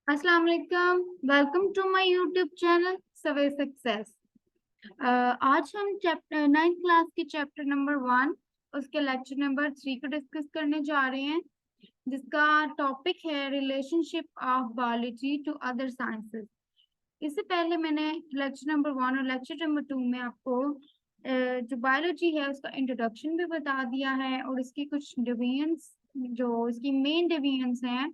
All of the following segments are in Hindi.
अस्सलाम वालेकुम। Welcome to my YouTube channel सवे सक्सेस। आज हम चैप्टर 9th क्लास के चैप्टर नंबर 1 उसके लेक्चर नंबर 3 को डिस्कस करने जा रहे हैं, जिसका टॉपिक है relationship of biology to other sciences. इससे पहले मैंने लेक्चर नंबर 1 और लेक्चर नंबर 2 में आपको जो बायोलॉजी है उसका इंट्रोडक्शन भी बता दिया है और इसकी कुछ डिवीजन्स, जो इसकी मेन डिवीजन्स हैं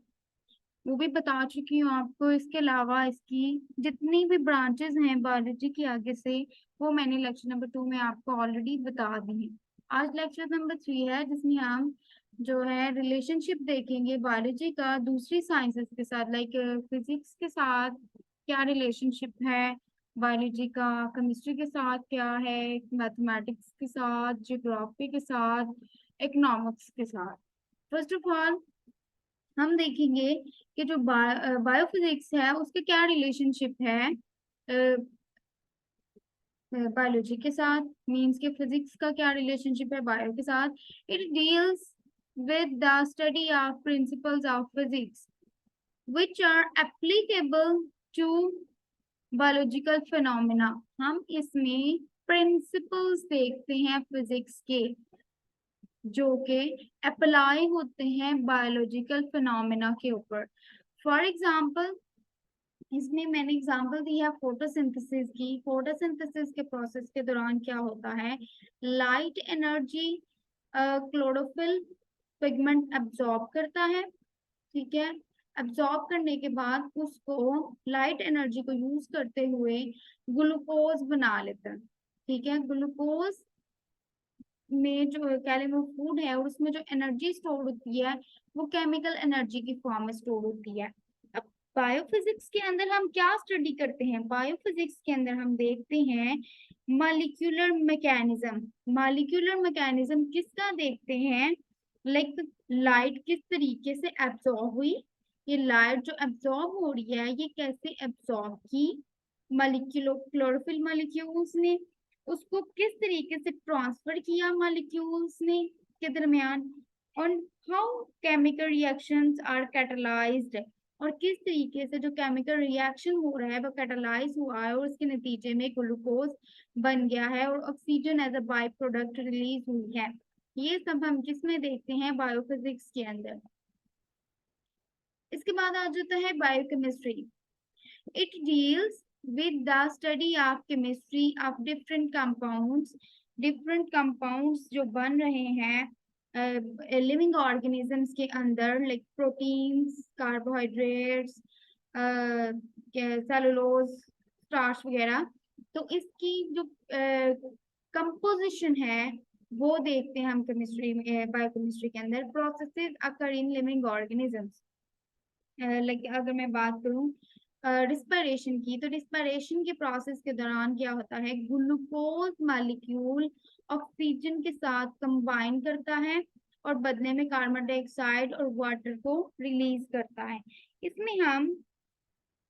वो भी बता चुकी हूँ आपको। इसके अलावा इसकी जितनी भी ब्रांचेस हैं बायोलॉजी की आगे से, वो मैंने लेक्चर नंबर 2 में आपको ऑलरेडी बता दी है। आज लेक्चर नंबर 3 है, जिसमें हम जो है रिलेशनशिप देखेंगे बायोलॉजी का दूसरी साइंसेस के साथ, लाइक फिजिक्स के साथ क्या रिलेशनशिप है बायोलॉजी का, केमिस्ट्री के साथ क्या है, मैथमेटिक्स के साथ, जियोग्राफी के साथ, इकोनॉमिक्स के साथ। फर्स्ट ऑफ ऑल हम देखेंगे कि जो बायोफिजिक्स है उसके क्या रिलेशनशिप है बायोलॉजी के साथ, मींस के फिजिक्स का क्या रिलेशनशिप है बायो के साथ। It deals with the study of principles of physics which are applicable to biological phenomena. हम इसमें प्रिंसिपल्स देखते हैं फिजिक्स के, जो कि अप्लाई होते हैं बायोलॉजिकल फिनोमेना के ऊपर। फॉर एग्जाम्पल, इसमें मैंने एग्जांपल दी है फोटोसिंथेसिस की। फोटोसिंथेसिस के प्रोसेस के दौरान क्या होता है, light energy chlorophyll pigment absorb करता है। ठीक है, एब्जॉर्ब करने के बाद उसको लाइट एनर्जी को यूज करते हुए ग्लूकोज बना लेता है। ठीक है, ग्लूकोज में जो कैलिनो फूड है और उसमें जो एनर्जी स्टोर होती है वो केमिकल एनर्जी की फॉर्म में स्टोर होती है। अब बायोफिजिक्स के अंदर हम क्या स्टडी करते हैं, बायोफिजिक्स के अंदर हम देखते हैं मॉलिक्यूलर मैकेनिज्म। मॉलिक्यूलर मैकेनिज्म किसका देखते हैं, लाइक लाइट किस तरीके से एब्जॉर्ब हुई, ये लाइट जो एब्जॉर्ब हो रही है ये कैसे एब्जॉर्ब की मॉलिक्यूलो क्लोरोफिल मॉलिक्यूल्स ने, उसको किस तरीके से ट्रांसफर किया मॉलिक्यूल्स ने के दरमियान, और how chemical reactions are catalysed, और किस तरीके से जो केमिकल रिएक्शन हो रहा है वो कैटलाइज हुआ है और उसके नतीजे में ग्लूकोज बन गया है और oxygen as a by product release हुई है। ये सब हम किस में देखते हैं, बायोफिजिक्स के अंदर। इसके बाद आ जाता है biochemistry. It deals with the study of chemistry of different compounds। different compounds जो बन रहे हैं लिविंग ऑर्गेनिजम्स के अंदर, like proteins, carbohydrates, cellulose, starch वगैरह। तो इसकी जो कंपोजिशन है वो देखते हैं हम केमिस्ट्री में, बायोकेमिस्ट्री के अंदर। Processes occur in living organisms, like अगर मैं बात करूं रिस्पायरेशन की, तो रिस्पायरेशन के प्रोसेस के दौरान क्या होता है, ग्लूकोज मॉलिक्यूल ऑक्सीजन के साथ कंबाइन करता है और बदले में कार्बन डाइऑक्साइड और वाटर को रिलीज करता है। इसमें हम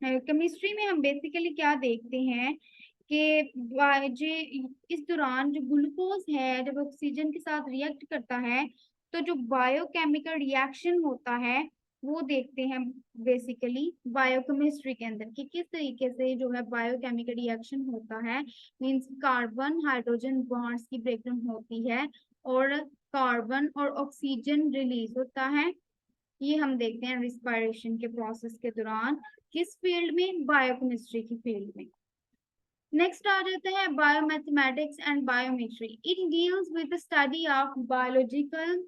केमिस्ट्री में हम बेसिकली क्या देखते हैं कि जो इस दौरान जो ग्लूकोज है जब ऑक्सीजन के साथ रिएक्ट करता है तो जो बायोकेमिकल रिएक्शन होता है वो देखते हैं बेसिकली बायोकेमिस्ट्री के अंदर, कि किस तरीके से जो है बायोकेमिकल रिएक्शन होता है। मींस कार्बन हाइड्रोजन बॉन्ड्स की ब्रेकडाउन होती है और कार्बन और ऑक्सीजन रिलीज होता है। ये हम देखते हैं रिस्पायरेशन के प्रोसेस के दौरान, किस फील्ड में, बायोकेमिस्ट्री की फील्ड में। नेक्स्ट आ जाता है biomathematics and biometry. It deals with the study of biological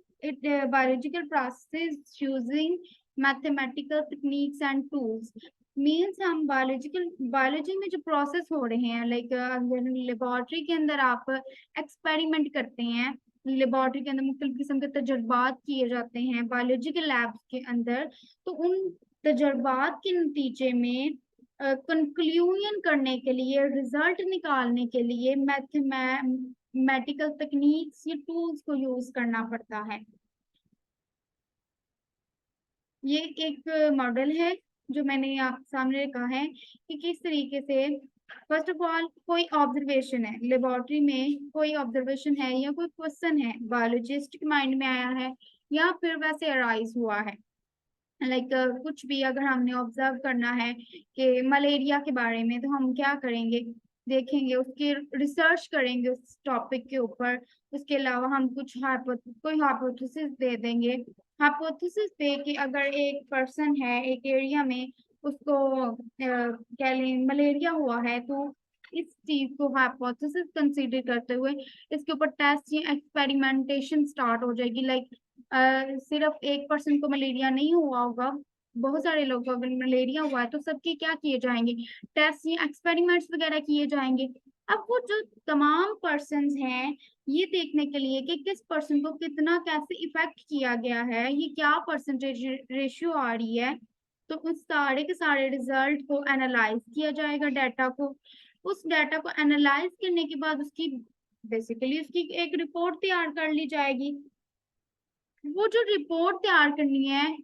process using mathematical techniques and tools. Means हम बायोलॉजी में जो प्रोसेस हो रहे हैं, लाइक लेबोरेटरी के अंदर आप एक्सपेरिमेंट करते हैं, लेबोरेटरी के अंदर मुख्तलिफ किस्म के तजर्बात किए जाते हैं बायोलॉजिकल लैब्स के अंदर, तो उन तजर्बात के नतीजे में कंक्लूजन करने के लिए, रिजल्ट निकालने के लिए मैथमेटिकल टेक्निक्स या टूल्स को यूज करना पड़ता है। ये एक मॉडल है जो मैंने आप सामने रखा है कि किस तरीके से, फर्स्ट ऑफ ऑल कोई ऑब्जर्वेशन है लेबोरेटरी में, कोई ऑब्जर्वेशन है या कोई क्वेश्चन है बायोलॉजिस्ट के माइंड में आया है या फिर वैसे अराइज हुआ है। लाइक कुछ भी अगर हमने ऑब्जर्व करना है कि मलेरिया के बारे में, तो हम क्या करेंगे, देखेंगे, उसकी रिसर्च करेंगे उस टॉपिक के ऊपर। उसके अलावा हम कुछ कोई हाइपोथेसिस दे देंगे। हाइपोथेसिस पे कि अगर एक पर्सन है एक एरिया में, उसको क्या लें मलेरिया हुआ है, तो इस चीज को हाइपोथेसिस कंसीडर करते हुए इसके ऊपर टेस्ट या एक्सपेरिमेंटेशन स्टार्ट हो जाएगी। लाइक सिर्फ एक पर्सन को मलेरिया नहीं हुआ होगा, बहुत सारे लोगों को अगर मलेरिया हुआ है तो सबके क्या किए जाएंगे, टेस्ट या एक्सपेरिमेंट्स वगैरह किए जाएंगे। अब वो जो तमाम पर्सन हैं, ये देखने के लिए कि किस पर्सन को कितना कैसे इफेक्ट किया गया है, ये क्या परसेंटेज रेशियो आ रही है, तो उस सारे के सारे रिजल्ट को एनालाइज किया जाएगा, डाटा को। उस डाटा को एनालाइज करने के बाद उसकी बेसिकली उसकी एक रिपोर्ट तैयार कर ली जाएगी। वो जो रिपोर्ट तैयार करनी है,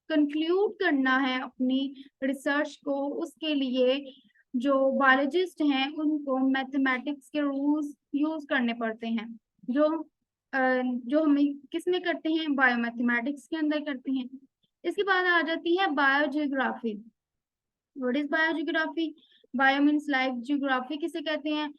कंक्लूड करना है अपनी रिसर्च को, उसके लिए जो बायोलॉजिस्ट हैं उनको मैथमेटिक्स के रूल्स यूज करने पड़ते हैं, जो हम किस में करते हैं, बायोमैथमेटिक्स के अंदर करते हैं। इसके बाद आ जाती है biogeography. What is biogeography? Bio means life, geography किसे कहते हैं,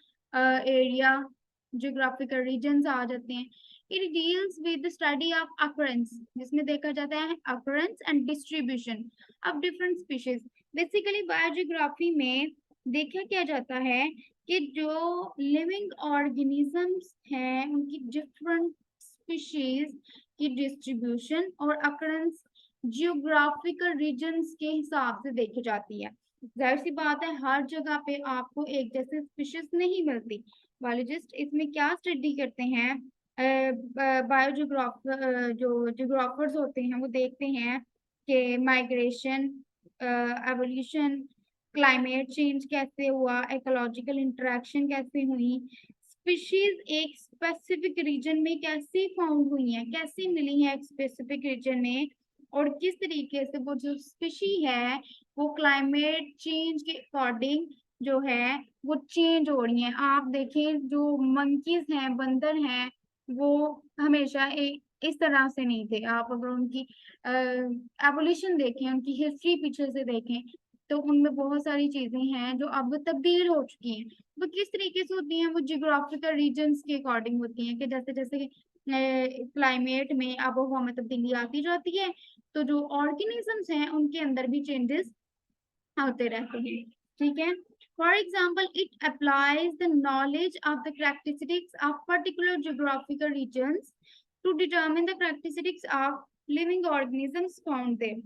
एरिया, जियोग्राफिकल रीजन्स आ जाते हैं। It deals with the study of occurrence, जिसमें देखा जाता है occurrence and distribution of different species. Basically biogeography में देखा क्या जाता है कि जो लिविंग ऑर्गेनिजम्स हैं उनकी डिफरेंट स्पीशीज की डिस्ट्रीब्यूशन और अकरेंस जियोग्राफिकल रीजन्स के हिसाब से देखी जाती है। जाहिर सी बात है हर जगह पे आपको एक जैसे स्पीशीज नहीं मिलती। बायोलॉजिस्ट इसमें क्या स्टडी करते हैं, बायोजियोग्राफर जो जियोग्राफर्स होते हैं वो देखते हैं कि माइग्रेशन, एवोल्यूशन, क्लाइमेट चेंज कैसे हुआ, इकोलॉजिकल इंटरेक्शन कैसे हुई, स्पीशीज एक स्पेसिफिक रीजन में कैसे फाउंड हुई है, कैसे मिली है एक स्पेसिफिक रीजन में, और किस तरीके से वो जो स्पीशी है वो क्लाइमेट चेंज के अकॉर्डिंग जो है वो चेंज हो रही है। आप देखें जो मंकीज हैं, बंदर हैं, वो हमेशा इस तरह से नहीं थे। आप अगर उनकी एवोल्यूशन देखें, उनकी हिस्ट्री पीछे से देखें, तो उनमें बहुत सारी चीजें हैं जो अब तब्दील हो चुकी हैं। वो किस तरीके से होती हैं, वो जियोग्राफिकल रीजन्स के अकॉर्डिंग होती हैं कि जैसे जैसे क्लाइमेट में आबोहवा में तब्दीली आती जाती है, तो जो ऑर्गेनिजम्स हैं उनके अंदर भी चेंजेस होते रहते हैं। ठीक है, for example it applies the knowledge of the characteristics of particular geographical regions to determine the characteristics of living organisms found there।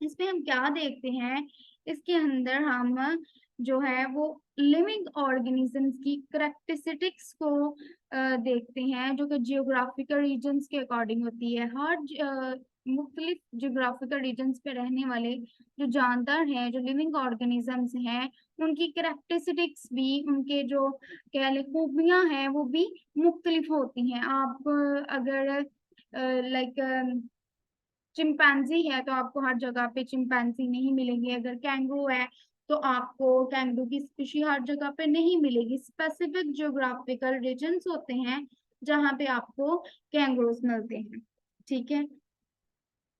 इसमें हम क्या देखते हैं, इसके अंदर हम जो है वो लिविंग ऑर्गेनिजम्स की करेक्टरिस्टिक्स को देखते हैं, जो कि जियोग्राफिकल रीजन्स के अकॉर्डिंग होती है। हर मुख्तलिफ जियोग्राफिकल रीजन्स पे रहने वाले जो जानदार हैं, जो लिविंग ऑर्गेनिजम्स हैं, उनकी करेक्टरिस्टिक्स भी, उनके जो कह लें खूबियां हैं, वो भी मुख्तलिफ होती हैं। आप अगर लाइक चिंपैंजी है तो आपको हर जगह पे चिंपैंजी नहीं मिलेंगे। अगर कैंगरू है तो आपको कैंगरू की स्पीशी हर जगह पे नहीं मिलेगी। स्पेसिफिक जियोग्राफिकल रीजन्स होते हैं जहाँ पे आपको कैंगरूज मिलते हैं। ठीक है,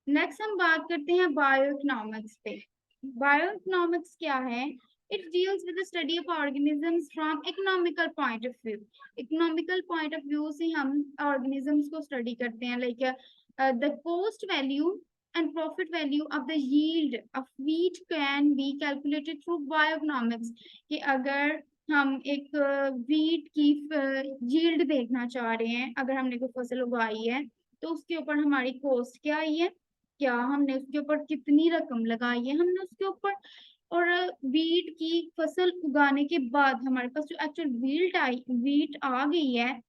नेक्स्ट हम बात करते हैं बायो इकोनॉमिक्स पे। बायो इकोनॉमिक्स क्या है? It deals with the study of organisms from economical point of view. Economical point of view से हम ऑर्गेनिजम्स को स्टडी करते हैं। Like the cost value and profit value of the yield of wheat can be calculated through bioeconomics। कि अगर हम एक wheat की yield देखना चाह रहे हैं, अगर हमने कोई फसल उगाई है तो उसके ऊपर हमारी कॉस्ट क्या आई है, क्या हमने उसके ऊपर कितनी रकम लगाई है हमने उसके ऊपर, और वीट की फसल उगाने के बाद हमारे पास जो एक्चुअल वीट आ गई है,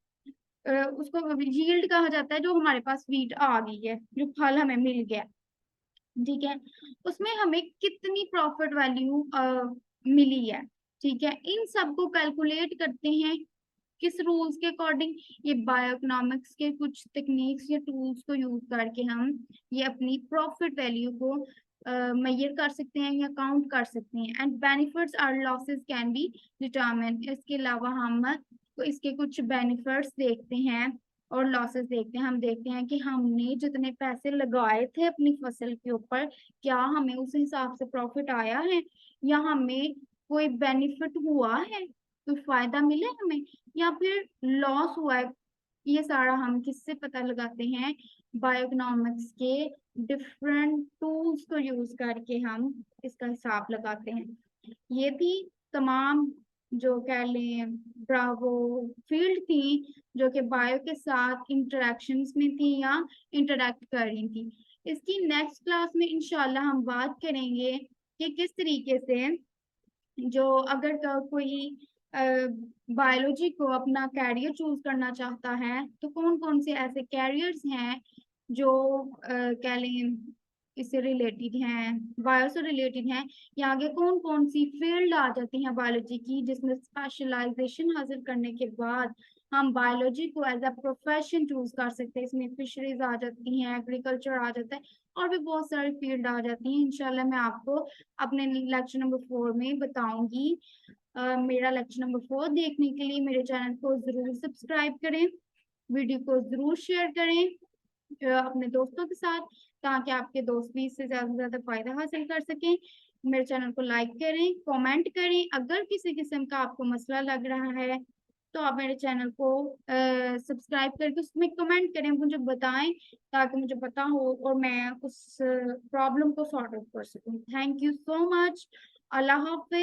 उसको यील्ड कहा जाता है, जो हमारे पास वीट आ गई है, जो फल हमें मिल गया। ठीक है, उसमें हमें कितनी प्रॉफिट वैल्यू मिली है। ठीक है, इन सब को कैलकुलेट करते हैं किस रूल्स के अकॉर्डिंग, ये बायोइकोनॉमिक्स के कुछ टेक्निक्स या टूल्स को यूज करके हम ये अपनी प्रॉफिट वैल्यू को मेजर कर सकते हैं या काउंट कर सकते हैं। एंड बेनिफिट्स और लॉसेस कैन बी डिटरमिन। इसके अलावा हम इसके कुछ बेनिफिट्स देखते हैं और लॉसेस देखते हैं, हम देखते हैं कि हमने जितने पैसे लगाए थे अपनी फसल के ऊपर, क्या हमें उस हिसाब से प्रॉफिट आया है या हमें कोई बेनिफिट हुआ है, कोई फायदा मिला है हमें या फिर लॉस हुआ है। ये सारा हम किससे पता लगाते हैं? बायोइकोनॉमिक्स के डिफरेंट टूल्स को यूज करके हम इसका हिसाब लगाते हैं। ये थी तमाम, जो कह लें, ब्रावो फील्ड थी जो कि बायो के साथ इंटरेक्शंस में थी या इंटरेक्ट कर रही थी। इसकी नेक्स्ट क्लास में इंशाल्लाह हम बात करेंगे कि किस तरीके से, जो अगर कोई बायोलॉजी को अपना कैरियर चूज करना चाहता है तो कौन कौन से ऐसे कैरियर्स हैं जो कह लें इससे रिलेटेड हैं, बायो से रिलेटेड हैं, या आगे कौन कौन सी फील्ड आ जाती हैं बायोलॉजी की जिसमें स्पेशलाइजेशन हासिल करने के बाद हम बायोलॉजी को एज अ प्रोफेशन चूज कर सकते हैं। इसमें फिशरीज आ जाती हैं, एग्रीकल्चर आ जाता है, और भी बहुत सारी फील्ड आ जाती हैं। इंशाल्लाह मैं आपको अपने लेक्चर नंबर 4 में बताऊंगी। मेरा लेक्चर नंबर 4 देखने के लिए मेरे चैनल को जरूर सब्सक्राइब करें, वीडियो को जरूर शेयर करें अपने दोस्तों के साथ, ताकि आपके दोस्त भी इससे ज्यादा से ज्यादा फायदा हासिल कर सकें। मेरे चैनल को लाइक करें, कमेंट करें। अगर किसी किस्म का आपको मसला लग रहा है तो आप मेरे चैनल को सब्सक्राइब करके उसमें कमेंट करें, मुझे बताएं, ताकि मुझे पता हो और मैं उस प्रॉब्लम को सॉर्ट आउट कर सकूं। Thank you so much. Allah Hafiz.